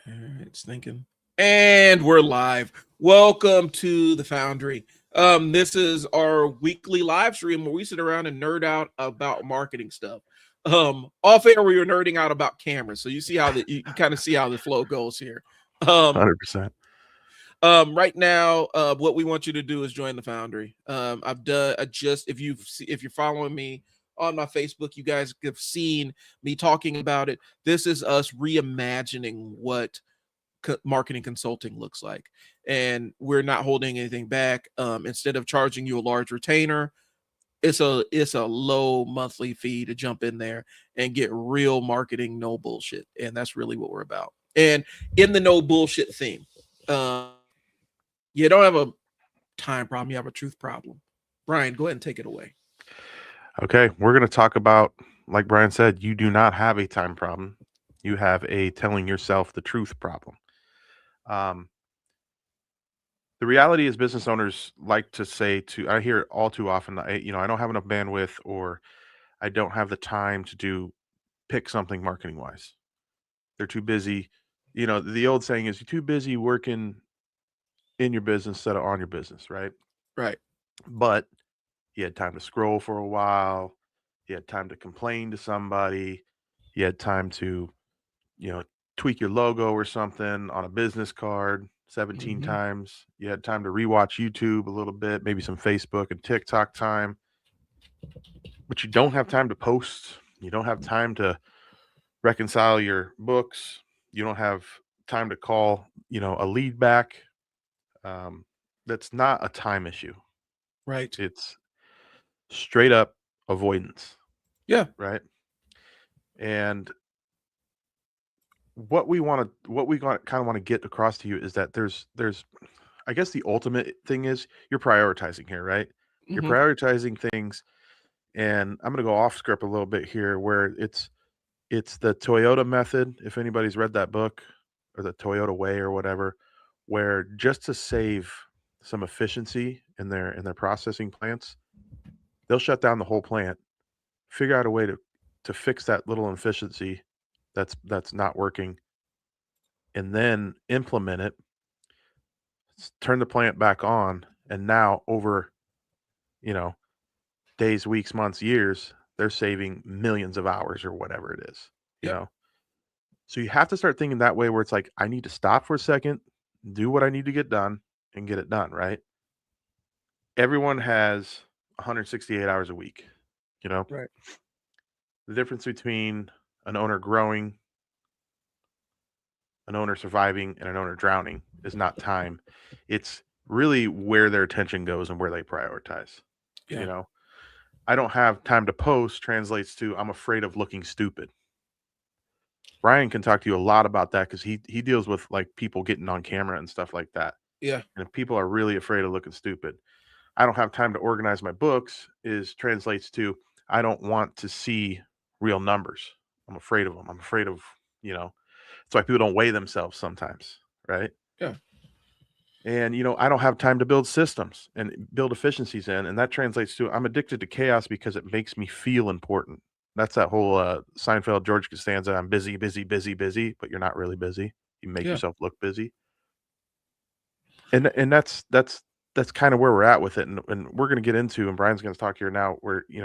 All right, it's thinking. And we're live. Welcome to the Foundry. This is our weekly live stream where we sit around and nerd out about marketing stuff. Off air we were nerding out about cameras, so you see how you kind of see how the flow goes here. Um, 100%. right now, what we want you to do is join the Foundry. I've done just if you're following me on my Facebook, you guys have seen me talking about it. This is us reimagining what marketing consulting looks like, and we're not holding anything back. Instead of charging you a large retainer, it's a low monthly fee to jump in there and get real marketing, no bullshit, and that's really what we're about. And in the no bullshit theme, you don't have a time problem, you have a truth problem. Brian, go ahead and take it away. Okay, we're going to talk about, like Brian said, you do not have a time problem. You have a telling yourself the truth problem. Um, the reality is, business owners like to say I hear it all too often. I don't have enough bandwidth, or I don't have the time to pick something marketing wise. They're too busy. The old saying is, you're too busy working in your business instead of on your business, right? Right. But you had time to scroll for a while. You had time to complain to somebody. You had time to, you know, tweak your logo or something on a business card 17 Mm-hmm. times. You had time to rewatch YouTube a little bit, maybe some Facebook and TikTok time. But you don't have time to post. You don't have time to reconcile your books. You don't have time to call, a lead back. That's not a time issue. Right. It's straight up avoidance, Yeah. right? And what we kind of want to get across to you is that there's I guess the ultimate thing is you're prioritizing here, right? You're Mm-hmm. prioritizing things, and I'm going to go off script a little bit here, where it's the Toyota method. If anybody's read that book, or the Toyota way or whatever, where just to save some efficiency in their processing plants, they'll shut down the whole plant, figure out a way to fix that little inefficiency that's not working, and then implement it, turn the plant back on, and now over, you know, days, weeks, months, years, they're saving millions of hours or whatever it is, you Yep. know. So you have to start thinking that way, where it's like, I need to stop for a second, do what I need to get done, and get it done, right? Everyone has 168 hours a week, you know. Right. The difference between an owner growing, an owner surviving, and an owner drowning is not time. It's really where their attention goes and where they prioritize. You Yeah. know, I don't have time to post translates to I'm afraid of looking stupid. Brian can talk to you a lot about that because he deals with like people getting on camera and stuff like that. Yeah. And if people are really afraid of looking stupid, I don't have time to organize my books is translates to I don't want to see real numbers. I'm afraid of them. I'm afraid of, that's why people don't weigh themselves sometimes, right? Yeah. And I don't have time to build systems and build efficiencies in, and that translates to I'm addicted to chaos because it makes me feel important. That's that whole Seinfeld George Costanza. I'm busy, busy, busy, busy, but you're not really busy. You make Yeah. yourself look busy, and that's kind of where we're at with it. And we're going to get into, and Brian's going to talk here now, where you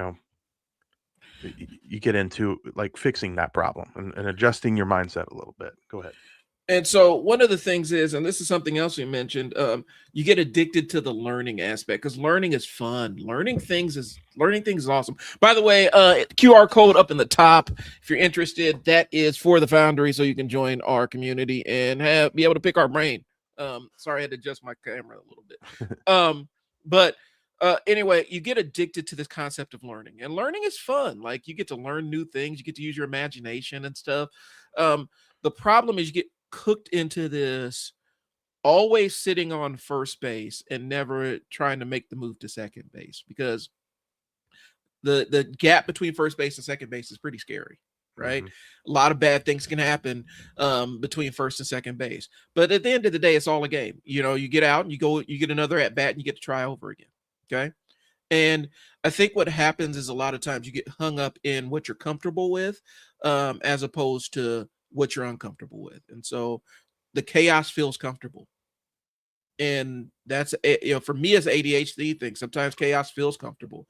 get into like fixing that problem and adjusting your mindset a little bit. Go ahead. And so one of the things is, and this is something else you mentioned, you get addicted to the learning aspect because learning is fun. Learning things is awesome. By the way, QR code up in the top if you're interested. That is for the Foundry, so you can join our community and be able to pick our brain. Sorry, I had to adjust my camera a little bit. But anyway, you get addicted to this concept of learning, and learning is fun. Like you get to learn new things, you get to use your imagination and stuff. The problem is you get cooked into this always sitting on first base and never trying to make the move to second base because the gap between first base and second base is pretty scary, right? Hmm. A lot of bad things can happen between first and second base, but at the end of the day, it's all a game. You get out and you get another at bat and you get to try over again. Okay. And I think what happens is a lot of times you get hung up in what you're comfortable with, as opposed to what you're uncomfortable with. And so the chaos feels comfortable. And that's for me as an ADHD thing. Sometimes chaos feels comfortable.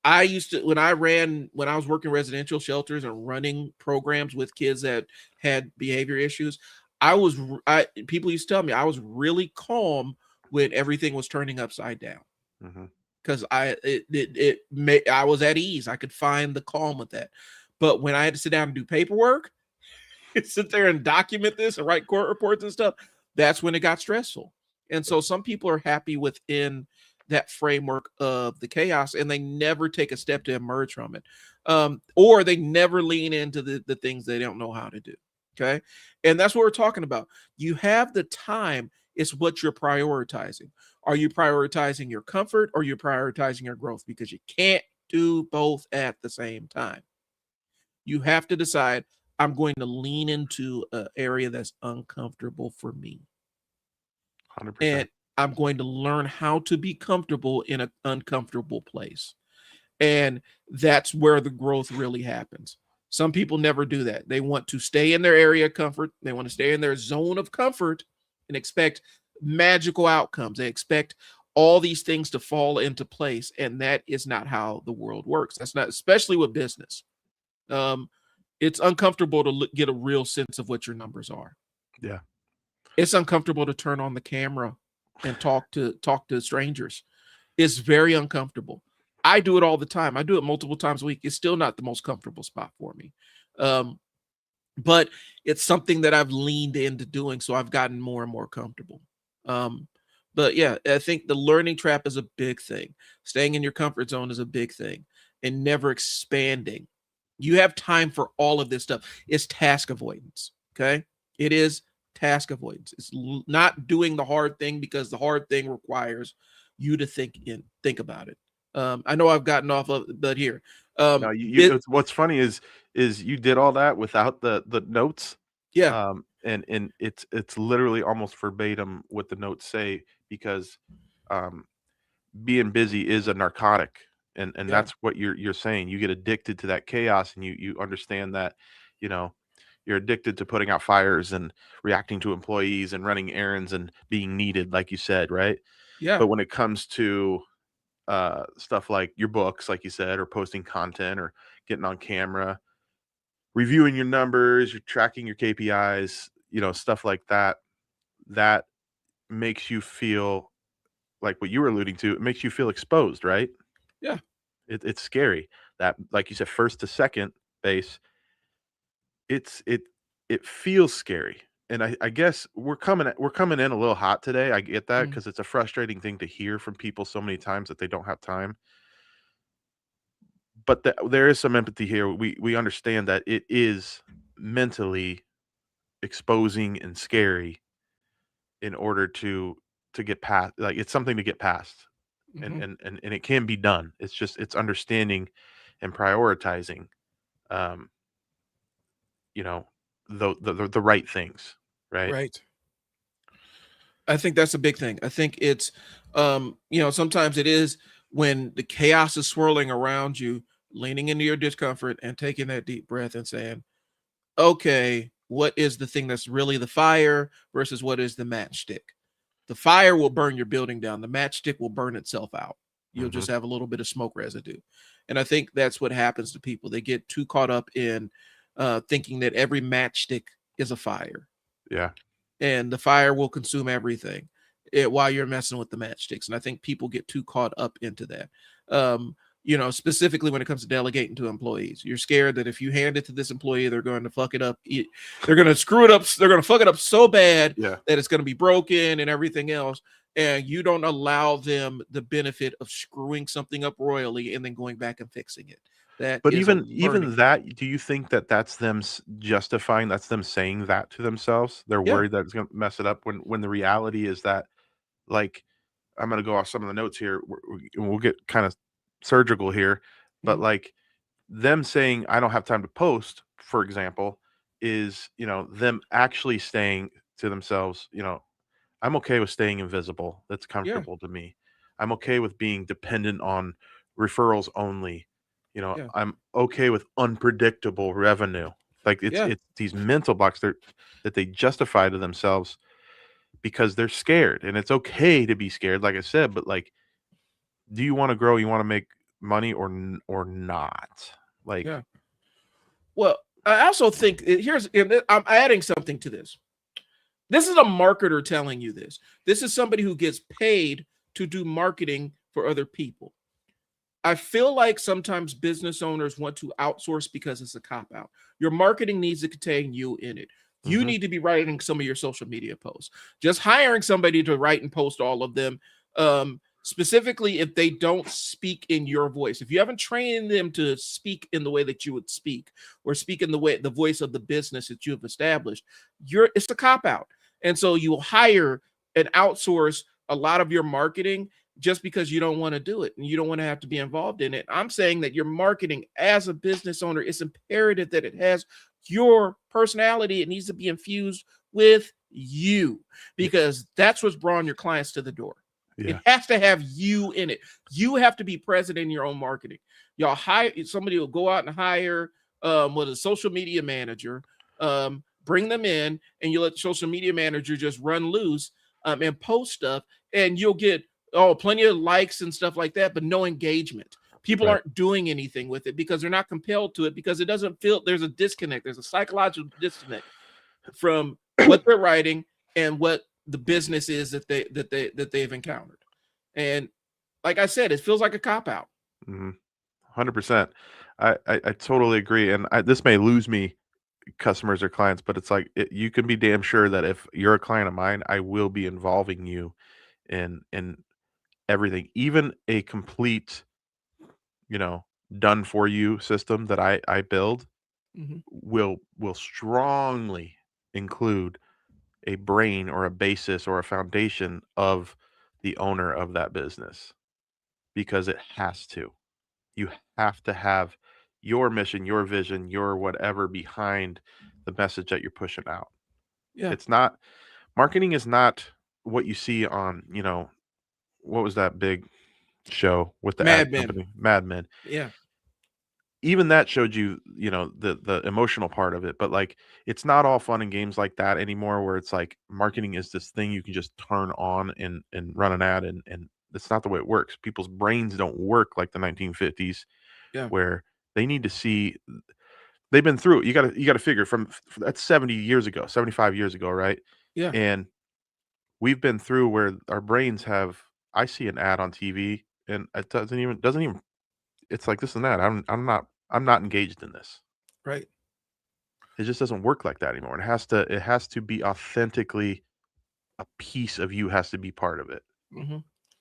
I used to when I was working residential shelters and running programs with kids that had behavior issues. People used to tell me I was really calm when everything was turning upside down because I was at ease. I could find the calm with that. But when I had to sit down and do paperwork, sit there and document this and write court reports and stuff, that's when it got stressful. And so some people are happy within that framework of the chaos and they never take a step to emerge from it. Or they never lean into the things they don't know how to do. Okay. And that's what we're talking about. You have the time, it's what you're prioritizing. Are you prioritizing your comfort or you're prioritizing your growth? Because you can't do both at the same time. You have to decide, I'm going to lean into an area that's uncomfortable for me. 100%. And I'm going to learn how to be comfortable in an uncomfortable place. And that's where the growth really happens. Some people never do that. They want to stay in their area of comfort. They want to stay in their zone of comfort and expect magical outcomes. They expect all these things to fall into place. And that is not how the world works. That's not, especially with business. It's uncomfortable to get a real sense of what your numbers are. Yeah. It's uncomfortable to turn on the camera and talk to strangers. It's very uncomfortable. I do it all the time. I do it multiple times a week. It's still not the most comfortable spot for me. But it's something that I've leaned into doing. So I've gotten more and more comfortable. But yeah, I think the learning trap is a big thing. Staying in your comfort zone is a big thing and never expanding. You have time for all of this stuff. It's task avoidance. Okay. It is task avoidance. It's not doing the hard thing because the hard thing requires you to think about it. I know I've gotten off of, but here. No, what's funny is you did all that without the notes. Yeah. And it's literally almost verbatim what the notes say because being busy is a narcotic. And that's what you're saying. You get addicted to that chaos and you understand that, you're addicted to putting out fires and reacting to employees and running errands and being needed, like you said, right? Yeah. But when it comes to stuff like your books, like you said, or posting content or getting on camera, reviewing your numbers, you're tracking your KPIs, stuff like that, that makes you feel like what you were alluding to. It makes you feel exposed, right? Yeah. It's scary that, like you said, first to second base, it feels scary. And I guess we're coming in a little hot today. I get that because it's a frustrating thing to hear from people so many times that they don't have time. But there is some empathy here. We understand that it is mentally exposing and scary in order to get past. Like it's something to get past, and it can be done. It's understanding and prioritizing, the right things, right? Right. I think that's a big thing. I think it's, sometimes it is when the chaos is swirling around you, leaning into your discomfort and taking that deep breath and saying, okay, what is the thing that's really the fire versus what is the matchstick? The fire will burn your building down. The matchstick will burn itself out. You'll just have a little bit of smoke residue. And I think that's what happens to people. They get too caught up in thinking that every matchstick is a fire. Yeah. And the fire will consume everything while you're messing with the matchsticks. And I think people get too caught up into that. Specifically when it comes to delegating to employees, you're scared that if you hand it to this employee, they're going to fuck it up. They're going to screw it up. They're going to fuck it up so bad that it's going to be broken and everything else. And you don't allow them the benefit of screwing something up royally and then going back and fixing it. But even that, do you think that that's them justifying? That's them saying that to themselves. They're worried that it's going to mess it up when the reality is that, like, I'm going to go off some of the notes here. We'll get kind of surgical here, but like them saying, I don't have time to post, for example, is, them actually saying to themselves, I'm okay with staying invisible. That's comfortable to me. I'm okay with being dependent on referrals only. I'm okay with unpredictable revenue, Like it's these mental blocks that they justify to themselves because they're scared, and it's okay to be scared, like I said. But like, do you want to grow? You want to make money or not? Like, Yeah. Well, I also think I'm adding something to this. This is a marketer telling you this. This is somebody who gets paid to do marketing for other people. I feel like sometimes business owners want to outsource because it's a cop out. Your marketing needs to contain you in it. You Mhm. need to be writing some of your social media posts. Just hiring somebody to write and post all of them, specifically if they don't speak in your voice. If you haven't trained them to speak in the way that you would speak, or speak in the voice of the business that you have established, it's a cop out. And so you hire and outsource a lot of your marketing just because you don't want to do it and you don't want to have to be involved in it. I'm saying that your marketing as a business owner, it's imperative that it has your personality. It needs to be infused with you, because that's what's drawing your clients to the door. Yeah. It has to have you in it. You have to be present in your own marketing. Y'all hire somebody will go out and hire with a social media manager, bring them in, and you let the social media manager just run loose and post stuff, and you'll get plenty of likes and stuff like that, but no engagement. People Right. aren't doing anything with it because they're not compelled to it, because it doesn't feel, there's a disconnect. There's a psychological disconnect from what they're writing and what the business is that they've encountered. And like I said, it feels like a cop out. 100%. I totally agree. And this may lose me customers or clients, but it's like you can be damn sure that if you're a client of mine, I will be involving you in everything, even a complete, done for you system that I build Mm-hmm. will strongly include a brain or a basis or a foundation of the owner of that business, because it has to. You have to have your mission, your vision, your whatever behind the message that you're pushing out. Yeah. It's not marketing is not what you see on, what was that big show with the ad Mad Men. company, Mad Men. Yeah. Even that showed you, the emotional part of it, but like it's not all fun and games like that anymore, where it's like marketing is this thing you can just turn on and run an ad, and that's not the way it works. People's brains don't work like the 1950s, Yeah. where they need to see they've been through it. You gotta figure from that's 70 years ago, 75 years ago, right? Yeah. And we've been through where our brains have I see an ad on TV and it doesn't even it's like this and that. I'm not engaged in this. Right. It just doesn't work like that anymore. It has to be authentically a piece of you has to be part of it. Mm-hmm.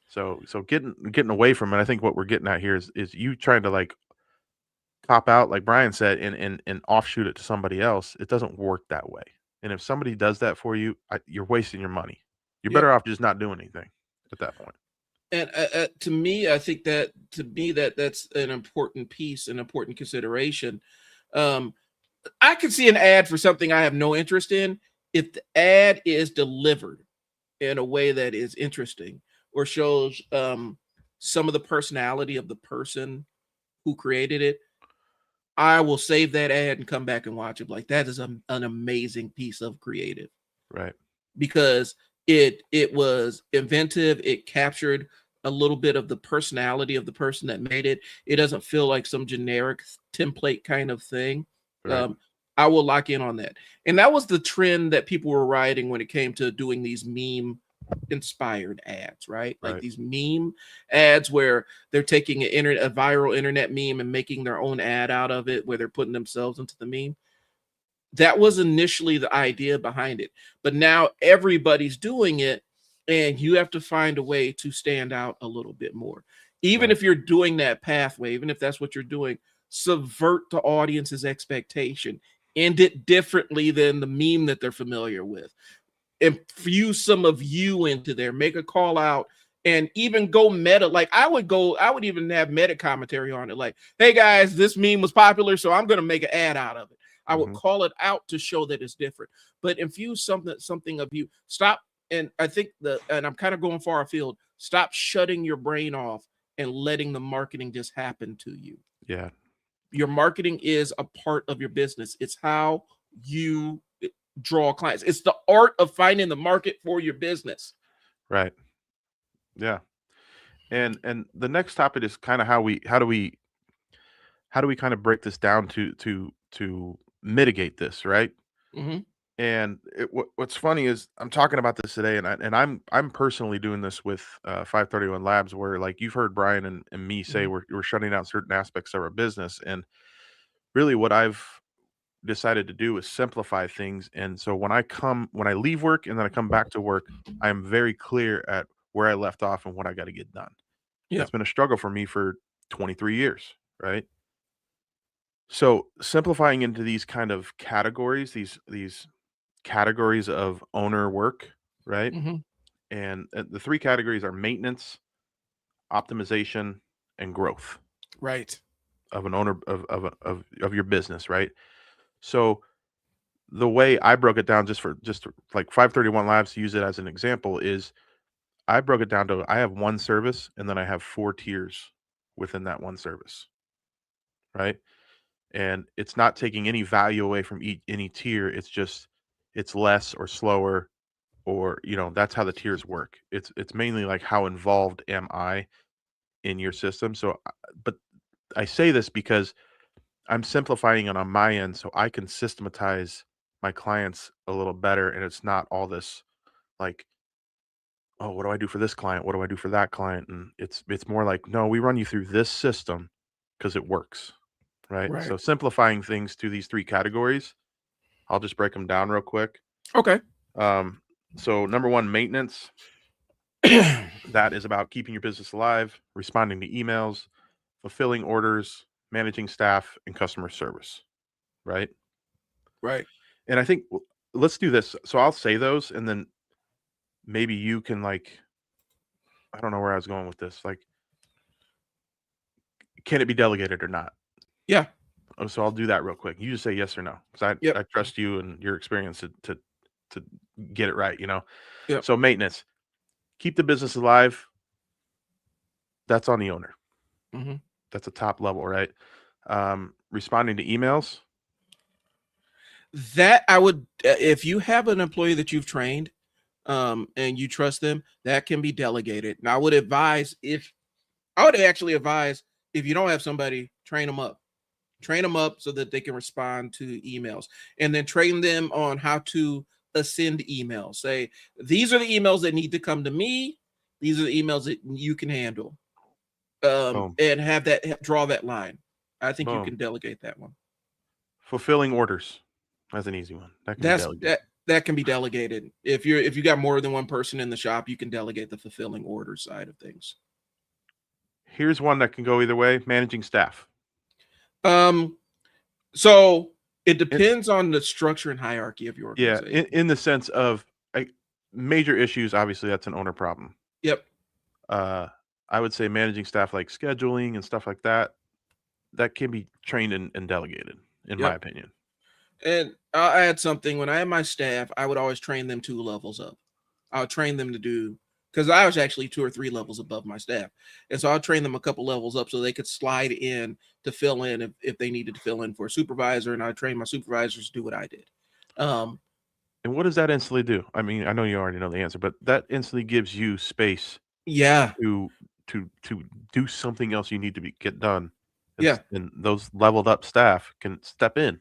So getting away from it, I think what we're getting at here is you trying to like cop out, like Brian said, and offshoot it to somebody else. It doesn't work that way. And if somebody does that for you, you're wasting your money. You're Yep. better off just not doing anything at that point. And to me, I think that's an important piece, an important consideration. I could see an ad for something I have no interest in if the ad is delivered in a way that is interesting or shows some of the personality of the person who created it. I will save that ad and come back and watch it. Like, that is an amazing piece of creative, Right. because it was inventive. It captured a little bit of the personality of the person that made it. It doesn't feel like some generic template kind of thing. Right. I will lock in on that. And that was the trend that people were riding when it came to doing these meme inspired ads, right? Like Right. these meme ads where they're taking a viral internet meme and making their own ad out of it, where they're putting themselves into the meme. That was initially the idea behind it, but now everybody's doing it, and you have to find a way to stand out a little bit more. Even Right. if you're doing that pathway, even if that's what you're doing, subvert the audience's expectation, end it differently than the meme that they're familiar with. Infuse some of you into there, make a call out, and even go meta. Like I would even have meta commentary on it. Like, hey guys, this meme was popular, so I'm going to make an ad out of it. I would call it out to show that it's different, but infuse something of you. Stop. And I think and I'm kind of going far afield. Stop shutting your brain off and letting the marketing just happen to you. Yeah. Your marketing is a part of your business. It's how you draw clients. It's the art of finding the market for your business. Right. Yeah. And the next topic is kind of how do we kind of break this down to mitigate this, right? Hmm. And what's funny is I'm talking about this today, and I'm personally doing this with 531 Labs, where like you've heard Brian and me say Hmm. we're shutting down certain aspects of our business, and really what I've decided to do is simplify things. And so when I leave work and then I come back to work, I'm very clear at where I left off and what I got to get done. Yeah. That's been a struggle for me for 23 years, right? So simplifying into these kind of categories, these categories of owner work, right? Hmm. And the three categories are maintenance, optimization, and growth Right. of an owner of your business, right? So the way I broke it down, just like 531 Labs, to use it as an example, is I broke it down to I have one service and then I have 4 tiers within that one service, right? And it's not taking any value away from any tier. It's just it's less or slower, or that's how the tiers work. It's mainly like how involved am I in your system. So but I say this because I'm simplifying it on my end so I can systematize my clients a little better, and it's not all this like, oh, what do I do for this client? What do I do for that client? And it's more like, no, we run you through this system because it works, right? Right. So simplifying things to these three categories, I'll just break them down real quick. Okay. Um, so number one, maintenance. That is about keeping your business alive, responding to emails, fulfilling orders, managing staff, and customer service, right? Right. And I think let's do this. So I'll say those, and then maybe you can like, I don't know where I was going with this. Like, can it be delegated or not? Yeah. So I'll do that real quick. You just say yes or no, because I Yep. trust you and your experience to get it right. Yep. So maintenance, keep the business alive. That's on the owner. Hmm. That's a top level, right? Responding to emails. That I would, if you have an employee that you've trained, and you trust them, that can be delegated. Now, I would actually advise if you don't have somebody, train them up so that they can respond to emails, and then train them on how to ascend emails. Say, these are the emails that need to come to me. These are the emails that you can handle. Boom, And draw that line. I think you boom. can delegate that one. Fulfilling orders. That's an easy one. That can be That's delegated. that can be delegated. If you got more than one person in the shop, you can delegate the fulfilling order side of things. Here's one that can go either way: managing staff. Um, so it In, depends on the structure and hierarchy of your yeah, organization. in the sense of major issues, obviously that's an owner problem. Yep. Uh, I would say managing staff like scheduling and stuff like that, that can be trained and delegated, in my Yep. opinion. And I'll add something. When I had my staff, I would always train them 2 levels up. I would train them to do, because I was actually 2 or 3 levels above my staff. And so I'll train them a couple levels up so they could slide in to fill in if they needed to fill in for a supervisor. And I train my supervisors to do what I did. Um, And what does that instantly do? I mean, I know you already know the answer, but that instantly gives you space yeah. to to do something else you need to get done, Yeah. and those leveled up staff can step in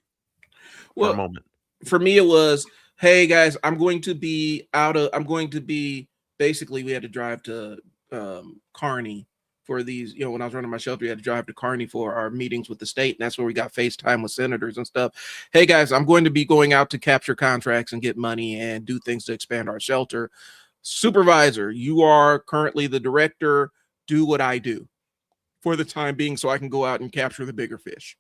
for a Well, moment. for me, it was, hey guys, I'm going to be basically, we had to drive to Kearney for these, when I was running my shelter, we had to drive to Kearney for our meetings with the state. And that's where we got FaceTime with senators and stuff. Hey guys, I'm going to be going out to capture contracts and get money and do things to expand our shelter. Supervisor, you are currently the director. Do what I do for the time being so I can go out and capture the bigger fish.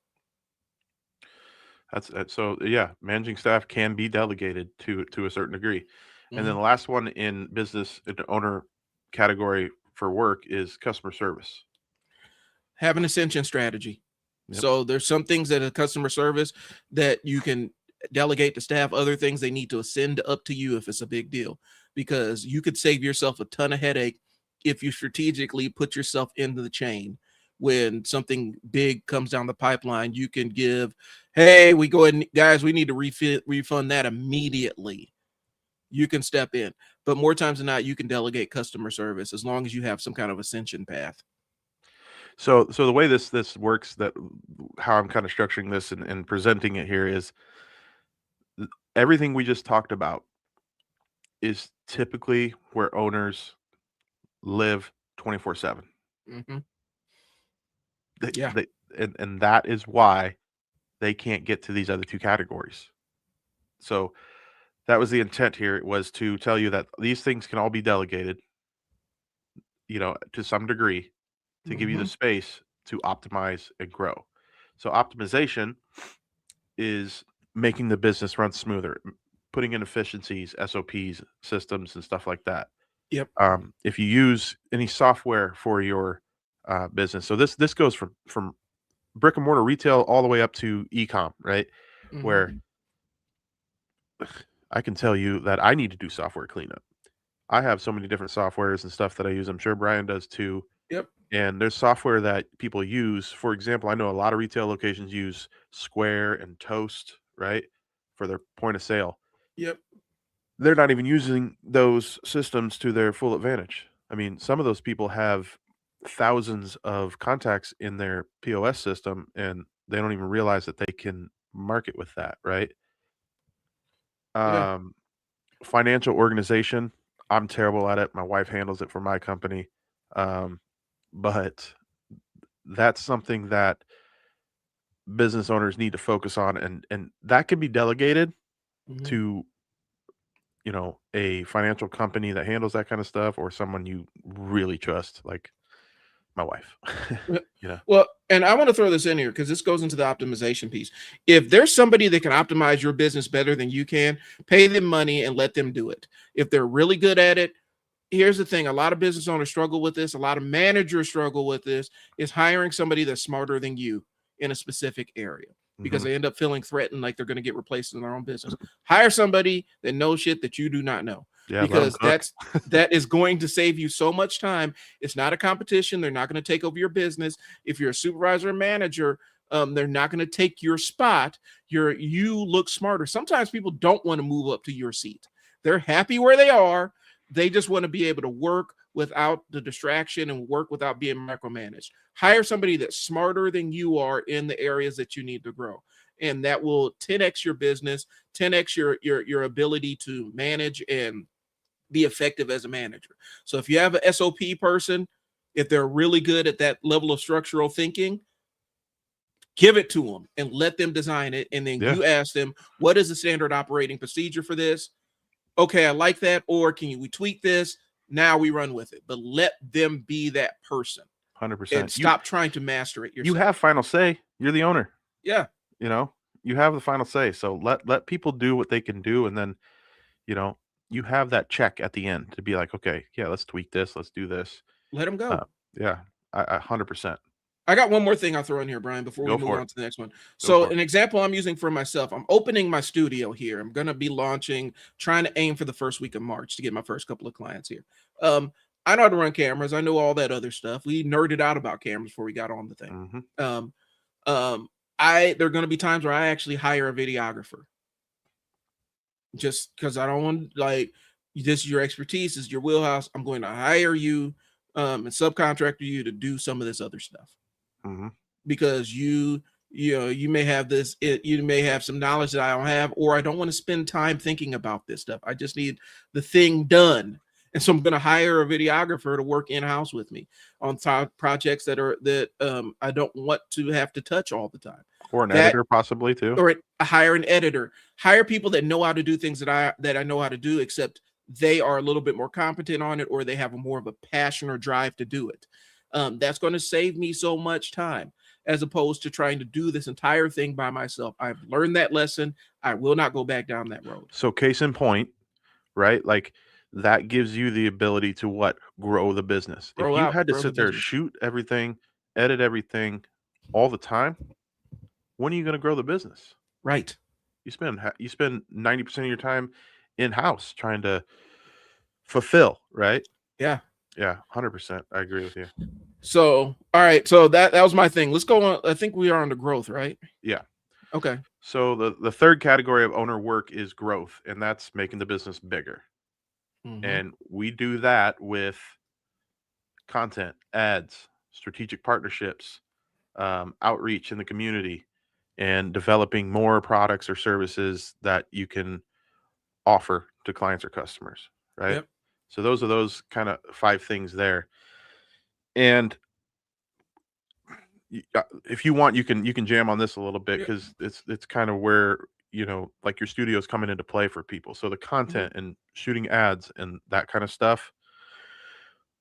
That's so yeah, managing staff can be delegated to a certain degree. And then Mhm. the last one in business in the owner category for work is customer service. Have an ascension strategy. Yep. So there's some things that a customer service that you can delegate to staff, other things they need to ascend up to you if it's a big deal, because you could save yourself a ton of headache if you strategically put yourself into the chain when something big comes down the pipeline, you can give, hey, we go ahead and guys, we need to refund that immediately. You can step in, but more times than not, you can delegate customer service as long as you have some kind of ascension path. So the way this works, that how I'm kind of structuring this and presenting it here is everything we just talked about is typically where owners live 24/7. Mm-hmm. They, Yeah. they, and that is why they can't get to these other two categories. So that was the intent here. It was to tell you that these things can all be delegated, to some degree, to give you the Mm-hmm. space to optimize and grow. So optimization is making the business run smoother, putting in efficiencies, SOPs, systems, and stuff like that. Yep. If you use any software for your business, so this goes from brick and mortar retail all the way up to e-com, right? Mm-hmm. Where I can tell you that I need to do software cleanup. I have so many different softwares and stuff that I use. I'm sure Brian does too. Yep. And there's software that people use. For example, I know a lot of retail locations use Square and Toast, right, for their point of sale. Yep. They're not even using those systems to their full advantage. I mean, some of those people have thousands of contacts in their POS system, and they don't even realize that they can market with that, right? Yeah. Financial organization, I'm terrible at it. My wife handles it for my company. But that's something that business owners need to focus on, and that can be delegated Mm-hmm. to a financial company that handles that kind of stuff, or someone you really trust, like my wife. Well, and I want to throw this in here because this goes into the optimization piece. If there's somebody that can optimize your business better than you can, pay them money and let them do it. If they're really good at it, here's the thing. A lot of business owners struggle with this. A lot of managers struggle with this, is hiring somebody that's smarter than you in a specific area, because Mhm. they end up feeling threatened, like they're going to get replaced in their own business. Hire somebody that knows shit that you do not know, Yeah, let 'em because cook. that is going to save you so much time. It's not a competition. They're not going to take over your business. If you're a supervisor or manager, they're not going to take your spot. You look smarter. Sometimes people don't want to move up to your seat. They're happy where they are. They just want to be able to work without the distraction and work without being micromanaged. Hire somebody that's smarter than you are in the areas that you need to grow, and that will 10x your business, 10x your ability to manage and be effective as a manager. So if you have an SOP person, if they're really good at that level of structural thinking, give it to them and let them design it. And then Yeah. you ask them, what is the standard operating procedure for this? Okay, I like that. Or we tweak this? Now we run with it. But let them be that person 100%. and stop trying to master it yourself. You have final say. You're the owner. Yeah. You have the final say. So let people do what they can do, and then you have that check at the end to be like, okay, yeah, let's tweak this, let's do this. Let them go. Yeah, I 100%. I got one more thing I'll throw in here, Brian, before we Go move for on it. to the next one. Go So for it. an example I'm using for myself, I'm opening my studio here. I'm going to be trying to aim for the first week of March to get my first couple of clients here. I know how to run cameras. I know all that other stuff. We nerded out about cameras before we got on the thing. Mhm. There are going to be times where I actually hire a videographer, just because I don't want, like, this is your expertise, is your wheelhouse. I'm going to hire you and subcontract you to do some of this other stuff. Mhm. Because you may have you may have some knowledge that I don't have, or I don't want to spend time thinking about this stuff. I just need the thing done. And so I'm going to hire a videographer to work in-house with me on projects that I don't want to have to touch all the time. Or an editor possibly too. Or hire an editor. Hire people that know how to do things that I know how to do, except they are a little bit more competent on it, or they have more of a passion or drive to do it. That's going to save me so much time, as opposed to trying to do this entire thing by myself. I've learned that lesson. I will not go back down that road. So case in point, right? Like, that gives you the ability to grow the business. If you had to sit there, shoot everything, edit everything all the time, when are you going to grow the business? Right. You spend 90% of your time in-house trying to fulfill, right? Yeah. Yeah, 100%. I agree with you. So, all right. So that was my thing. Let's go on. I think we are on the growth, right? Yeah. Okay. So the third category of owner work is growth, and that's making the business bigger. Mm-hmm. And we do that with content, ads, strategic partnerships, outreach in the community, and developing more products or services that you can offer to clients or customers, right? Yep. So those kind of 5 things there. And if you want, you can jam on this a little bit Yeah. because it's kind of where like your studio's coming into play for people. So the Mhm. content and shooting ads and that kind of stuff,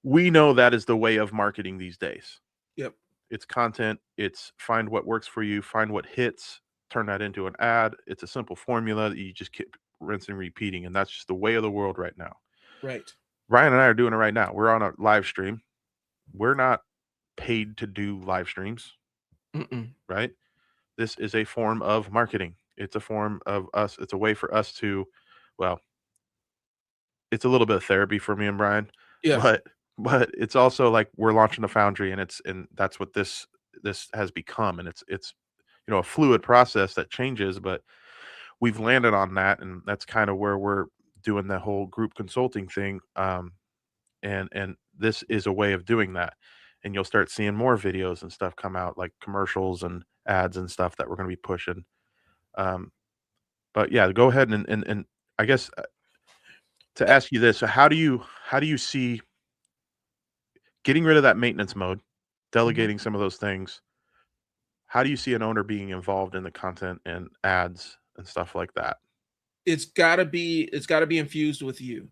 we know that is the way of marketing these days. Yep. It's content. It's find what works for you, find what hits, turn that into an ad. It's a simple formula that you just keep rinsing and repeating, and that's just the way of the world right now. Right. Ryan and I are doing it right now. We're on a live stream. We're not paid to do live streams, Mm-mm. right? This is a form of marketing. It's a form of us. It's a way for us to, well, it's a little bit of therapy for me and Brian, Yeah. but it's also like we're launching a foundry, and that's what this has become, and it's a fluid process that changes, but we've landed on that, and that's kind of where we're doing the whole group consulting thing. And this is a way of doing that, and you'll start seeing more videos and stuff come out, like commercials and ads and stuff that we're going to be pushing. Um, but yeah, go ahead and I guess to Uh, ask you this, so how do you see getting rid of that maintenance mode, mhm. delegating some of those things? How do you see an owner being involved in the content and ads and stuff like that? It's gotta be infused with you.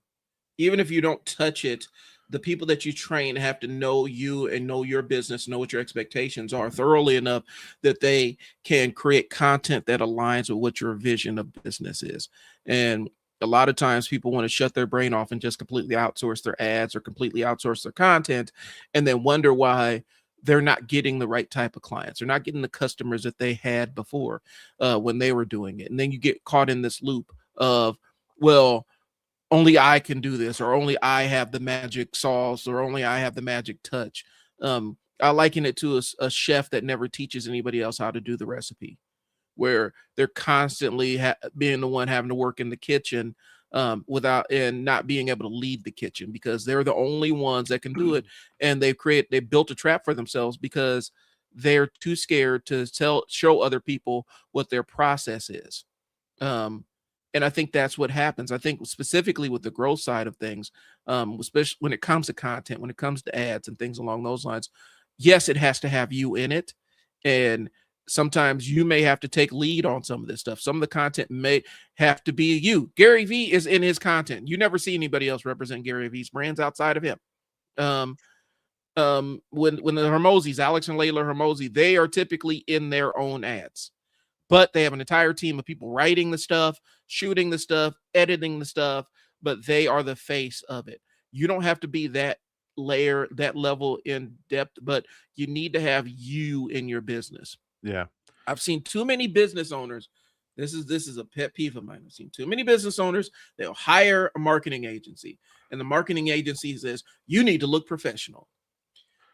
Even if you don't touch it, the people that you train have to know you and know your business, know what your expectations are thoroughly enough that they can create content that aligns with what your vision of business is. And a lot of times people want to shut their brain off and just completely outsource their ads or completely outsource their content and then wonder why they're not getting the right type of clients. They're not getting the customers that they had before when they were doing it. And then you get caught in this loop of, well, only I can do this, or only I have the magic sauce, or only I have the magic touch. I liken it to a chef that never teaches anybody else how to do the recipe, where they're constantly being the one having to work in the kitchen without and not being able to lead the kitchen because they're the only ones that can do it, and they built a trap for themselves because they're too scared to show other people what their process is. Um, and I think that's what happens. I think specifically with the growth side of things, especially when it comes to content, when it comes to ads and things along those lines, yes, it has to have you in it. And sometimes you may have to take lead on some of this stuff. Some of the content may have to be you. Gary Vee is in his content. You never see anybody else represent Gary Vee's brands outside of him. Um, when the Hermosis, Alex and Layla Hermosi, they are typically in their own ads, but they have an entire team of people writing the stuff, shooting the stuff, editing the stuff, but they are the face of it. You don't have to be that layer, that level in depth, but you need to have you in your business. Yeah. I've seen too many business owners. This is a pet peeve of mine. I've seen too many business owners. They'll hire a marketing agency, and the marketing agency says you need to look professional.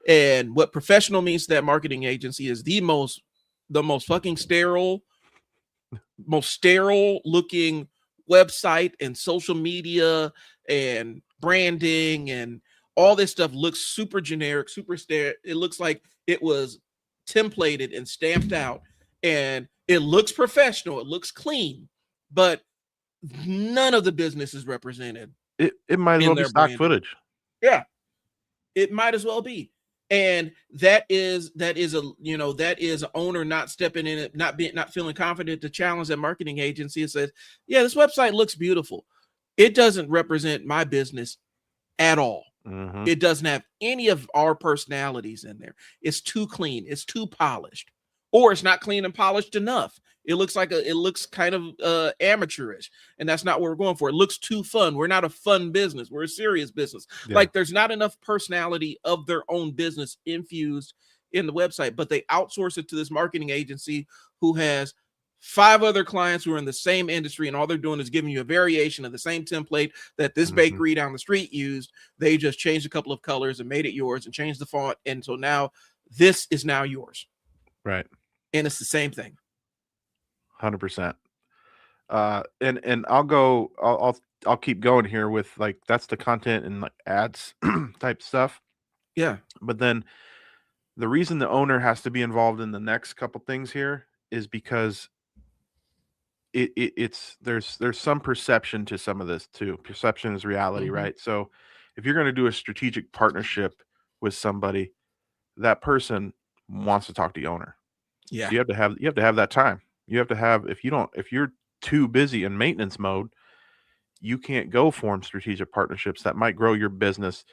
And what professional means to that marketing agency is the most fucking most sterile looking website and social media and branding and all this stuff looks super generic, super stare. It looks like it was templated and stamped out, and it looks professional, it looks clean, but none of the business is represented It might as in well be their stock branding. footage. Yeah, it might as well be. And that is owner not stepping in it, not feeling confident to challenge that marketing agency and says, yeah, this website looks beautiful. It doesn't represent my business at all. Mhm. It doesn't have any of our personalities in there. It's too clean, it's too polished, or it's not clean and polished enough. It looks kind of amateurish, and that's not what we're going for. It looks too fun. We're not a fun business, we're a serious business. Yeah. Like there's not enough personality of their own business infused in the website, but they outsource it to this marketing agency who has 5 other clients who are in the same industry, and all they're doing is giving you a variation of the same template that this bakery down the street used. They just changed a couple of colors and made it yours and changed the font. And so now this is now yours. Right. And it's the same thing. 100%. And I'll keep going here with like, that's the content and like ads type stuff. Yeah. But then the reason the owner has to be involved in the next couple things here is because it's there's some perception to some of this too. Perception is reality, right? So if you're going to do a strategic partnership with somebody, that person wants to talk to the owner. Yeah. You have to have that time. You have to have, if you're too busy in maintenance mode, you can't go form strategic partnerships that might grow your business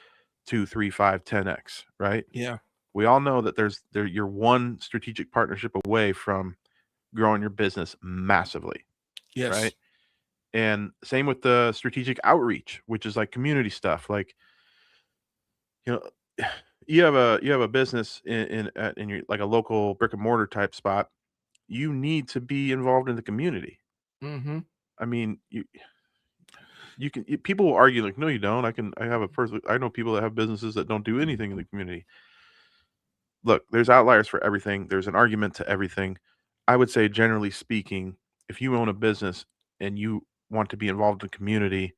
2, 3, 5, 10x, right? Yeah. We all know that you're one strategic partnership away from growing your business massively. Yes. Right. And same with the strategic outreach, which is like community stuff. Like, you have a business in your like a local brick and mortar type spot. You need to be involved in the community. I mean, people will argue like, no, you don't. I know people that have businesses that don't do anything in the community. Look, there's outliers for everything. There's an argument to everything. I would say, generally speaking, if you own a business and you want to be involved in the community,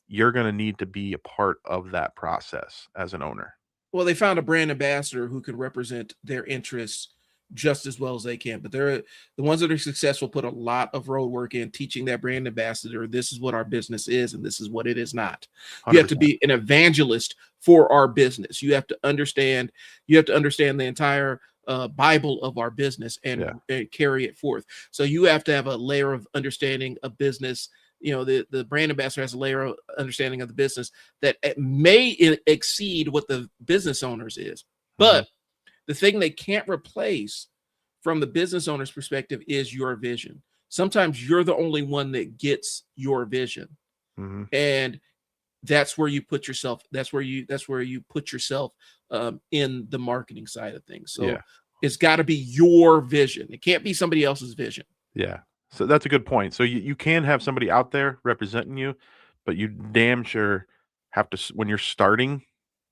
you're going to need to be a part of that process as an owner. Well, they found a brand ambassador who could represent their interests just as well as they can. But the ones that are successful put a lot of road work in teaching that brand ambassador, this is what our business is and this is what it is not. 100%. You have to be an evangelist for our business. You have to understand the entire Bible of our business and carry it forth. So you have to have a layer of understanding of business. The brand ambassador has a layer of understanding of the business that it may exceed what the business owners is. But the thing they can't replace from the business owner's perspective is your vision. Sometimes you're the only one that gets your vision. And that's where you put yourself. That's where you put yourself in the marketing side of things. So it's got to be your vision. It can't be somebody else's vision. Yeah. So that's a good point. So you can have somebody out there representing you, but you damn sure have to, when you're starting.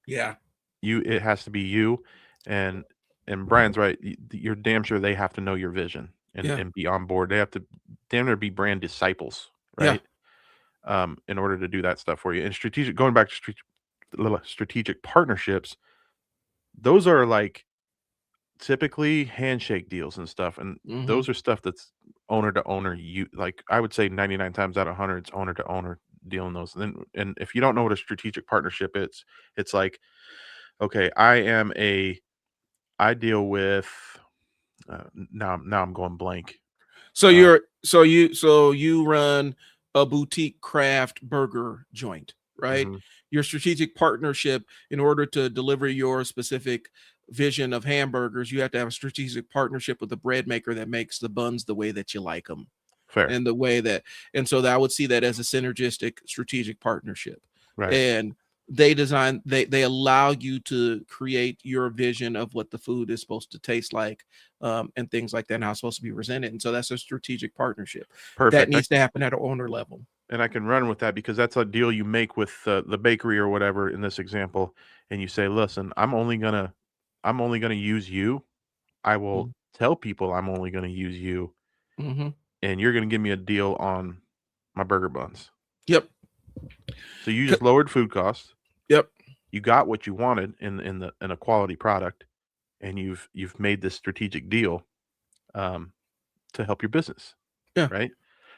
Yeah. It has to be you. And Brian's right. You're damn sure they have to know your vision and be on board. They have to damn near be brand disciples, right? In order to do that stuff for you. And going back to strategic partnerships, those are like typically handshake deals and stuff. And those are stuff that's owner to owner. I would say 99 times out of 100, it's owner to owner dealing those. And if you don't know what a strategic partnership is, it's like, okay, I deal with now I'm going blank. So you run a boutique craft burger joint, right? Your strategic partnership, in order to deliver your specific vision of hamburgers, you have to have a strategic partnership with the bread maker that makes the buns the way that you like them. Fair. And the way that, and so that I would see that as a synergistic strategic partnership. Right. And they allow you to create your vision of what the food is supposed to taste like, and things like that, and how it's supposed to be presented. And so that's a strategic partnership. Perfect. That needs to happen at an owner level. And I can run with that because that's a deal you make with the bakery or whatever in this example. And you say, listen, I'm only gonna use you. I will tell people I'm only gonna use you. And you're gonna give me a deal on my burger buns. Yep. So you just lowered food costs. Yep. You got what you wanted in a quality product, and you've made this strategic deal to help your business. Yeah. Right.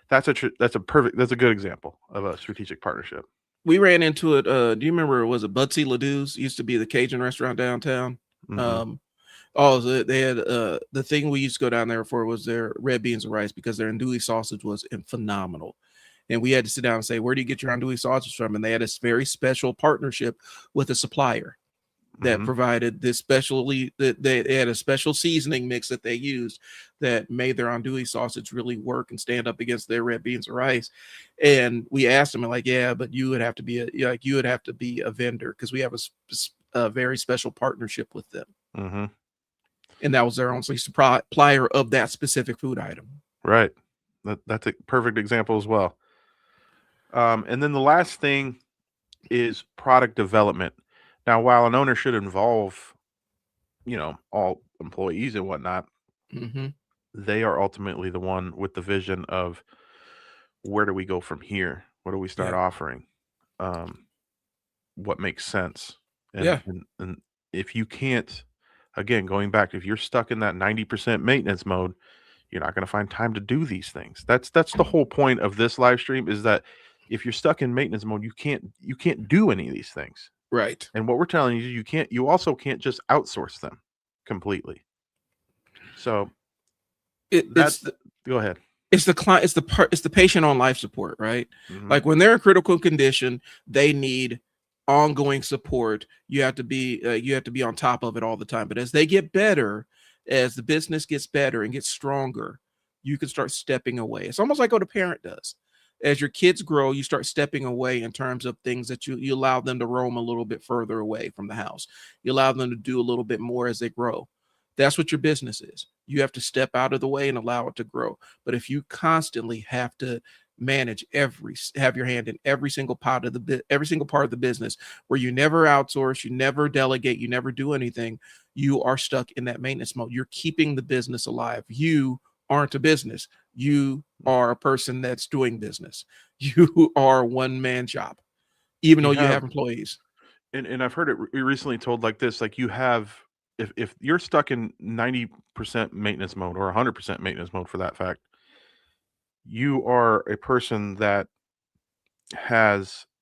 That's a good example of a strategic partnership. We ran into it. Do you remember, was it Budsy Ledoux's? Used to be the Cajun restaurant downtown. They had the thing we used to go down there for was their red beans and rice, because their andouille sausage was phenomenal. And we had to sit down and say, where do you get your andouille sausage from? And they had this very special partnership with a supplier that provided this specially, that they had a special seasoning mix that they used that made their andouille sausage really work and stand up against their red beans and rice. And we asked them, like, yeah, but you would have to be a vendor, because we have a very special partnership with them. And that was their only supplier of that specific food item. Right. That's a perfect example as well. And then the last thing is product development. Now, while an owner should involve, all employees and whatnot, Mm-hmm. they are ultimately the one with the vision of where do we go from here? What do we start Yeah. offering? Um, what makes sense? And, Yeah. and and if you can't, again, going back, if you're stuck in that 90% maintenance mode, you're not going to find time to do these things. That's the whole point of this live stream, is that if you're stuck in maintenance mode, you can't do any of these things. Right. And what we're telling you, you also can't just outsource them completely. So It's that's go ahead. it's the client, it's the patient on life support, right? Hmm. Like when they're in critical condition, they need ongoing support. You have to be on top of it all the time. But as they get better, as the business gets better and gets stronger, you can start stepping away. It's almost like what a parent does. As your kids grow, you start stepping away in terms of things that you allow them to roam a little bit further away from the house. You allow them to do a little bit more as they grow. That's what your business is. You have to step out of the way and allow it to grow. But if you constantly have to have your hand in every single every single part of the business, where you never outsource, you never delegate, you never do anything, you are stuck in that maintenance mode. You're keeping the business alive. You aren't a business. You are a person that's doing business. You are a one-man shop, even though You you have, have employees. and I've heard it recently told like this, like you have, if you're stuck in 90% maintenance mode or 100% maintenance mode for that fact, you are a person that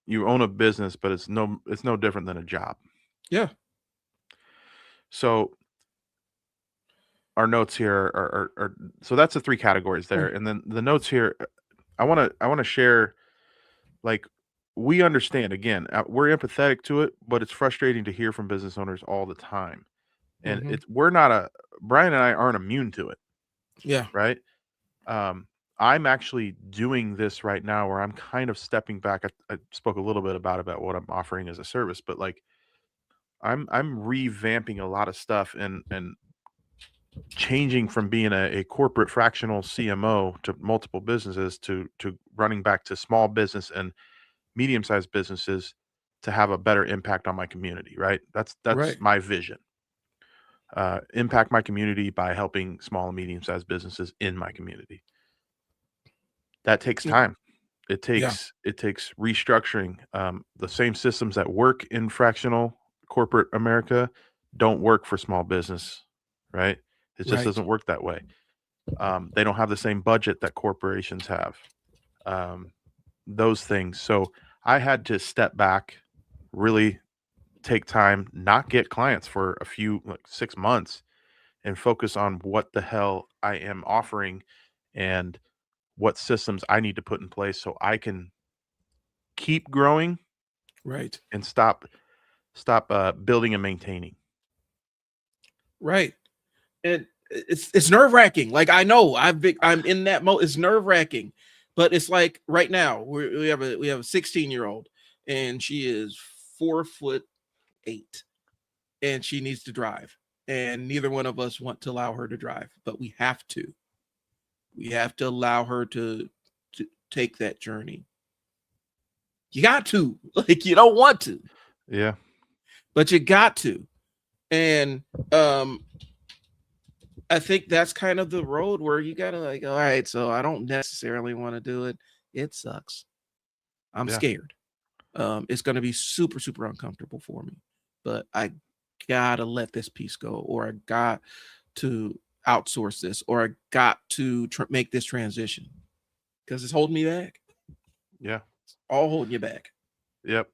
you own a business, but it's no different than a job. Yeah. So our notes here are so that's the three categories there, Mm. and then the notes here. I want to share, like, we understand, again, we're empathetic to it, but it's frustrating to hear from business owners all the time, and Mhm. it's we're not a Brian and I aren't immune to it, Yeah. right? Um, I'm actually doing this right now where I'm kind of stepping back. I spoke a little bit about what I'm offering as a service, but like I'm revamping a lot of stuff and changing from being a corporate fractional CMO to multiple businesses to running back to small business and medium-sized businesses to have a better impact on my community, right? That's Right. my vision. Impact my community by helping small and medium-sized businesses in my community. That takes Yeah. time. It Yeah. takes restructuring. The same systems that work in fractional corporate America don't work for small business, right? It just Right. doesn't work that way. They don't have the same budget that corporations have. Um, those things. So I had to step back, really take time, not get clients for a few, like 6 months, and focus on what the hell I am offering and what systems I need to put in place so I can keep growing Right. and stop building and maintaining. Right. And it's nerve-wracking. Like, I know I'm in that mode. It's nerve-wracking. But it's like right now we have a 16-year-old, and she is 4'8", and she needs to drive. And neither one of us want to allow her to drive, but we have to. We have to allow her to take that journey. You got to. Like, you don't want to, Yeah. but you got to. And I think that's kind of the road where you gotta, like, all right, so I don't necessarily want to do it. It sucks. I'm Yeah. scared. It's gonna be super, super uncomfortable for me, but I gotta let this piece go, or I got to outsource this, or I got to make this transition because it's holding me back. Yeah. It's all holding you back. Yep.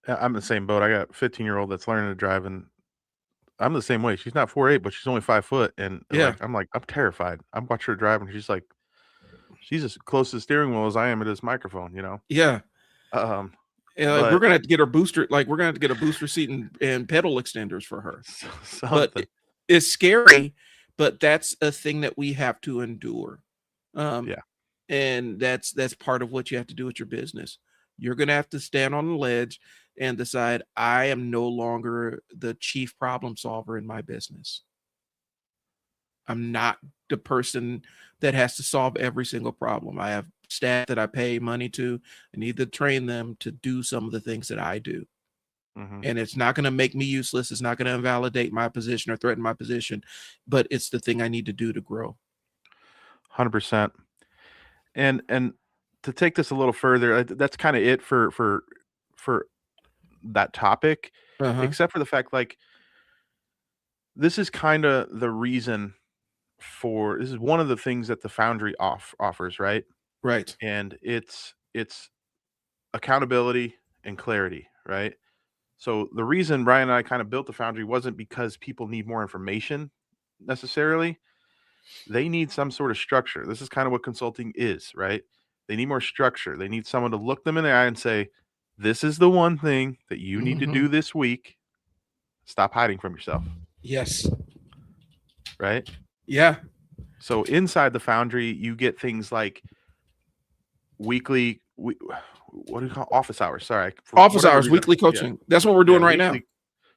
I'm the same boat. I got a 15-year-old that's learning to drive, and I'm the same way. She's not 4'8", but she's only 5 foot, and Yeah, I'm terrified. I'm watching her drive, and she's as close to the steering wheel as I am to this microphone. yeah. Um, And like, we're but gonna have to get her booster. Like, we're gonna have to get a booster seat and pedal extenders for her. But something. it's scary, but that's a thing that we have to endure. Um, Yeah. and that's part of what you have to do with your business. You're gonna have to stand on the ledge and decide, I am no longer the chief problem solver in my business. I'm not the person that has to solve every single problem. I have staff that I pay money to. I need to train them to do some of the things that I do. Mm-hmm. And it's not going to make me useless. It's not going to invalidate my position or threaten my position, but it's the thing I need to do to grow. 100%. And to take this a little further, that's kind of it for that topic, Uh-huh. except for the fact, like, this is kind of the reason for this is one of the things that the Foundry offers, right? Right. And it's accountability and clarity, right? So the reason Brian and I kind of built the Foundry wasn't because people need more information necessarily. They need some sort of structure. This is kind of what consulting is, right? They need more structure. They need someone to look them in the eye and say, "This is the one thing that you need to do this week. Stop hiding from yourself." Yes. Right? Yeah. So inside the Foundry, you get things like weekly, what do you call office hours? Sorry, Office hours, weekly coaching. That's what we're doing right now.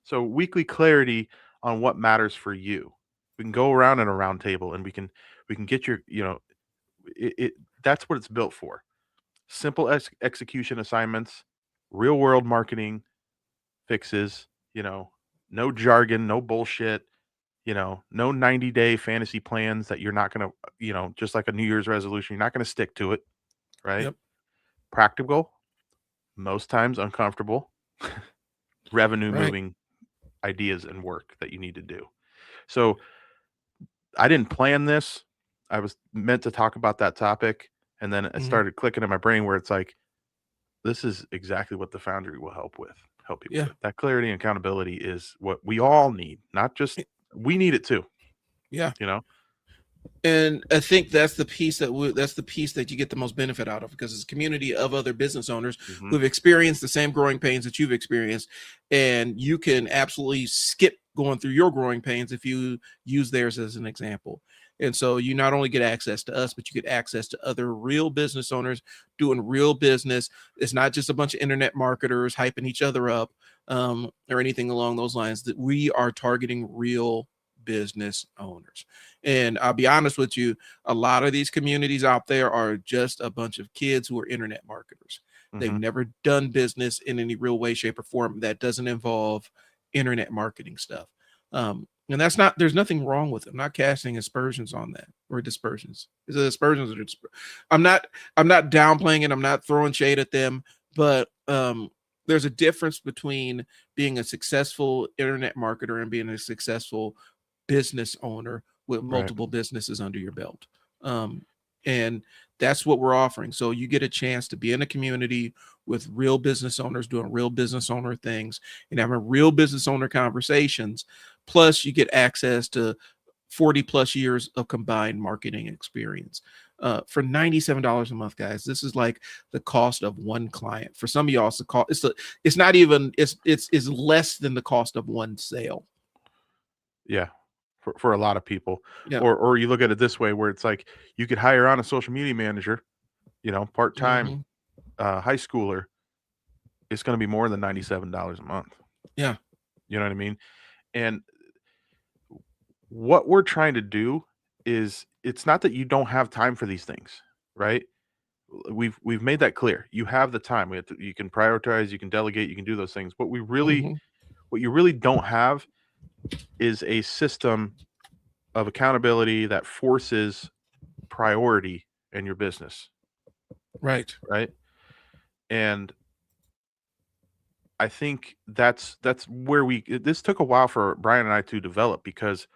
So weekly clarity on what matters for you. We can go around in a round table and we can get your, that's what it's built for. Simple execution assignments, real world marketing fixes, no jargon, no bullshit, no 90-day fantasy plans that you're not going to, just like a New Year's resolution, you're not going to stick to it, right? Yep. Practical, most times uncomfortable, revenue Right. moving ideas and work that you need to do. So I didn't plan this. I was meant to talk about that topic. And then it started clicking in my brain where it's like, this is exactly what the Foundry will help people with. That clarity and accountability is what we all need, not just we need it too. Yeah. And I think that's the piece that you get the most benefit out of, because it's a community of other business owners who've experienced the same growing pains that you've experienced, and you can absolutely skip going through your growing pains if you use theirs as an example. And so you not only get access to us, but you get access to other real business owners doing real business. It's not just a bunch of internet marketers hyping each other up or anything along those lines. That we are targeting real business owners. And I'll be honest with you, a lot of these communities out there are just a bunch of kids who are internet marketers. They've never done business in any real way, shape, or form that doesn't involve internet marketing stuff. And that's not, there's nothing wrong with it. I'm not casting aspersions on that, or dispersions. Is it aspersions or I'm not downplaying it. I'm not throwing shade at them, but there's a difference between being a successful internet marketer and being a successful business owner with multiple businesses under your belt. And that's what we're offering. So you get a chance to be in a community with real business owners doing real business owner things and having real business owner conversations. Plus you get access to 40 plus years of combined marketing experience. For $97 a month, guys, this is like the cost of one client. For some of y'all, it's the cost. It's not even, it's less than the cost of one sale. Yeah. For a lot of people. Yeah. Or you look at it this way, where it's like you could hire on a social media manager, part-time high schooler. It's going to be more than $97 a month. Yeah. You know what I mean? And what we're trying to do is, it's not that you don't have time for these things, right? We've made that clear. You have the time. You can prioritize, you can delegate, you can do those things. What you really don't have is a system of accountability that forces priority in your business. Right. And I think that's where this took a while for Brian and I to develop, because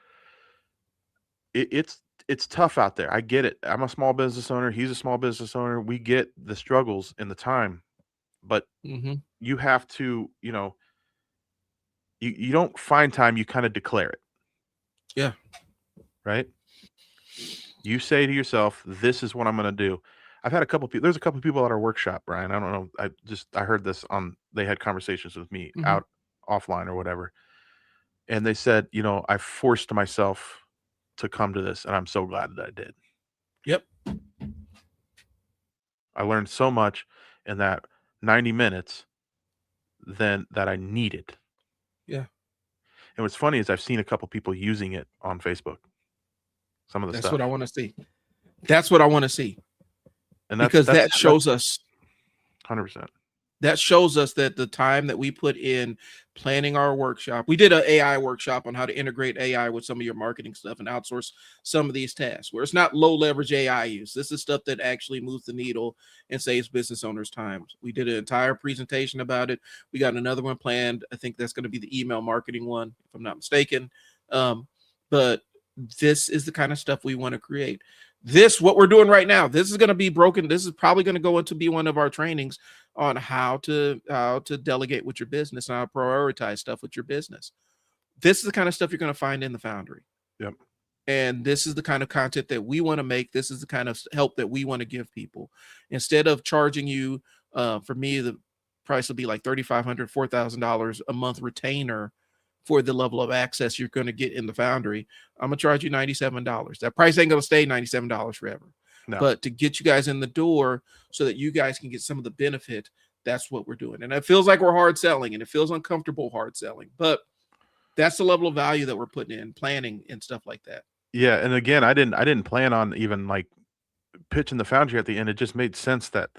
it's tough out there. I get it. I'm a small business owner. He's a small business owner. We get the struggles and the time, but you have to, you don't find time. You kind of declare it. Yeah. Right. You say to yourself, this is what I'm going to do. I've had there's a couple of people at our workshop, Brian. I don't know. I heard this they had conversations with me out offline or whatever. And they said, I forced myself to come to this, and I'm so glad that I did. Yep. I learned so much in that 90 minutes that I needed. Yeah. And what's funny is I've seen a couple people using it on Facebook. some of the That's stuff. what I want to see. That's what I want to see. And because that shows us 100%. That shows us that the time that we put in planning our workshop, we did an AI workshop on how to integrate AI with some of your marketing stuff and outsource some of these tasks where it's not low leverage AI use. This is stuff that actually moves the needle and saves business owners time. We did an entire presentation about it. We got another one planned. I think that's going to be the email marketing one, if I'm not mistaken. But this is the kind of stuff we want to create. What we're doing right now, this is going to be broken. This is probably going to go into be one of our trainings on how to delegate with your business and how to prioritize stuff with your business. This is the kind of stuff you're going to find in the Foundry. Yep. And this is the kind of content that we want to make. This is the kind of help that we want to give people. Instead of charging you, for me, the price will be like $3,500, $4,000 a month retainer for the level of access you're going to get in the Foundry. I'm going to charge you $97. That price ain't going to stay $97 forever. No. But to get you guys in the door so that you guys can get some of the benefit, that's what we're doing. And it feels like we're hard selling, and it feels uncomfortable hard selling, but that's the level of value that we're putting in planning and stuff like that. Yeah. And again, I didn't plan on even like pitching the Foundry at the end. It just made sense that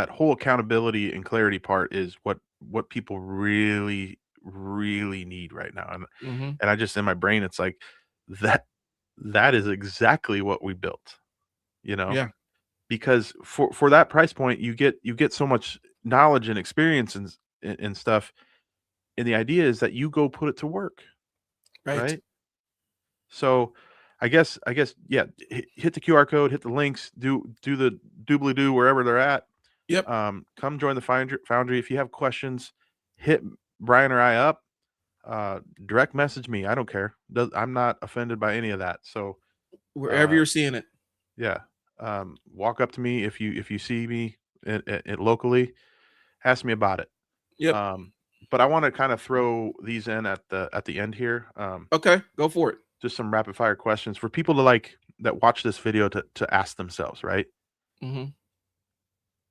whole accountability and clarity part is what people really need right now. And I just, in my brain, it's like that is exactly what we built, Yeah. Because for that price point, you get so much knowledge and experience and stuff. And the idea is that you go put it to work. Right. So I guess, yeah, hit the QR code, hit the links, do the doobly-doo wherever they're at. Yep. Come join the Foundry. If you have questions, hit Brian or I up. Direct message me. I don't care. I'm not offended by any of that. So wherever you're seeing it. Yeah. Walk up to me if you see me at locally, ask me about it. Yep. But I want to kind of throw these in at the end here. Okay, go for it. Just some rapid fire questions for people to that watch this video to ask themselves, right? Mm-hmm.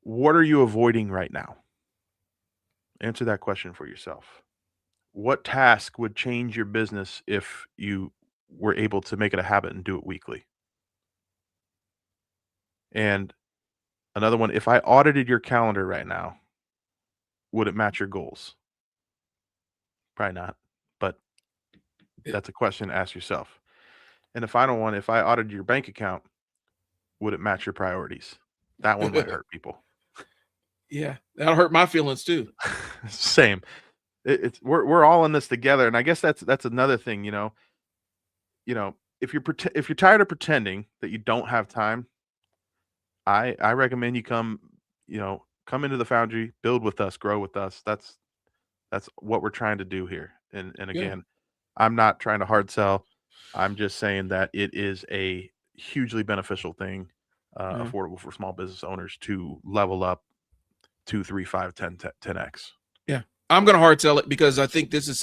What are you avoiding right now? Answer that question for yourself. What task would change your business if you were able to make it a habit and do it weekly? And another one, if I audited your calendar right now, would it match your goals? Probably not, but that's a question to ask yourself. And the final one, if I audited your bank account, would it match your priorities? That one might hurt people. Yeah, that'll hurt my feelings too. Same. We're all in this together, and I guess that's another thing. If you're tired of pretending that you don't have time, I recommend you come into the Foundry, build with us, grow with us. That's what we're trying to do here. And again, I'm not trying to hard sell. I'm just saying that it is a hugely beneficial thing, affordable for small business owners to level up 2, 3, 5, 10x. Yeah. I'm going to hard sell it because I think this is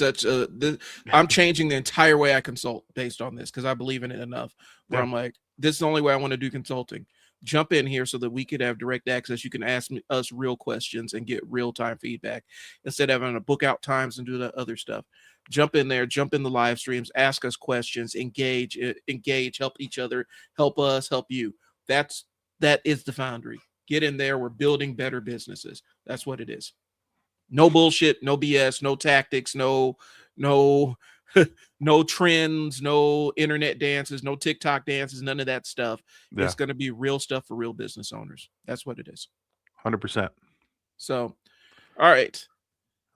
I'm changing the entire way I consult based on this because I believe in it enough where I'm like, this is the only way I want to do consulting. Jump in here so that we could have direct access. You can ask us real questions and get real-time feedback instead of having to book out times and do the other stuff. Jump in there, jump in the live streams, ask us questions, engage, help each other, help us, help you. That is the Foundry. Get in there. We're building better businesses. That's what it is. No bullshit, no BS, no tactics, no trends, no internet dances, no TikTok dances, none of that stuff. Yeah. It's going to be real stuff for real business owners. That's what it is. 100%. So, all right.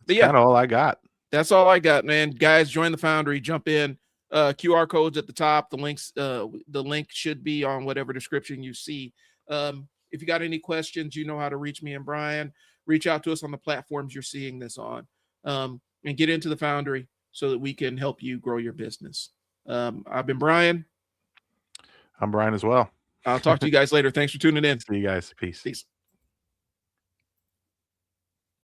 But yeah, kind of all I got. That's all I got, man. Guys, join the Foundry, jump in. QR codes at the top. The link should be on whatever description you see. If you got any questions, you know how to reach me and Brian. Reach out to us on the platforms you're seeing this on, and get into the Foundry so that we can help you grow your business. I've been Brian. I'm Brian as well. I'll talk to you guys later. Thanks for tuning in. See you guys. Peace.